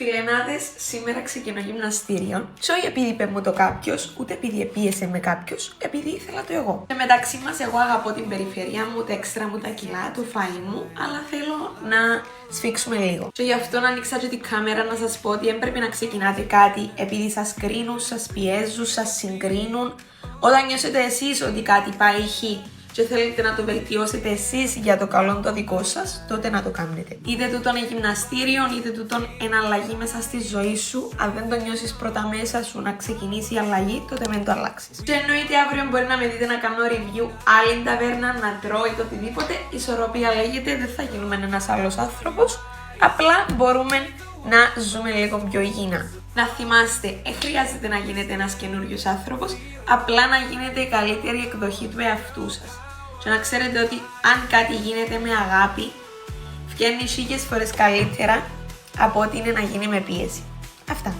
Φιλενάδες, σήμερα ξεκινώ γυμναστήριο. Και όχι επειδή είπε μου το κάποιος, ούτε επειδή επίεσε με κάποιος, επειδή ήθελα το εγώ. Και μεταξύ μας, εγώ αγαπώ την περιφέρεια μου, τα έξτρα μου, τα κιλά, το φαΐ μου, αλλά θέλω να σφίξουμε λίγο. Και γι' αυτό να ανοίξα και την κάμερα να σας πω ότι δεν πρέπει να ξεκινάτε κάτι επειδή σας κρίνουν, σας πιέζουν, σας συγκρίνουν. Όταν νιώσετε εσείς ότι κάτι πάει χ και θέλετε να το βελτιώσετε εσείς για το καλό το δικό σας, τότε να το κάνετε. Είτε τούτον είναι γυμναστήριο, είτε τούτον είναι αλλαγή μέσα στη ζωή σου. Αν δεν το νιώσεις πρώτα μέσα σου να ξεκινήσει η αλλαγή, τότε μην το αλλάξεις. Και εννοείται αύριο μπορεί να με δείτε να κάνω review άλλη ταβέρνα, να τρώω ή το οτιδήποτε. Ισορροπία λέγεται, δεν θα γίνουμε ένας άλλος άνθρωπος. Απλά μπορούμε να ζούμε λίγο πιο υγιεινά. Να θυμάστε, δεν χρειάζεται να γίνετε ένας καινούριος άνθρωπος, απλά να γίνετε η καλύτερη εκδοχή του εαυτού σας. Και να ξέρετε ότι αν κάτι γίνεται με αγάπη, βγαίνει χίλιες φορές καλύτερα από ότι είναι να γίνει με πίεση. Αυτά.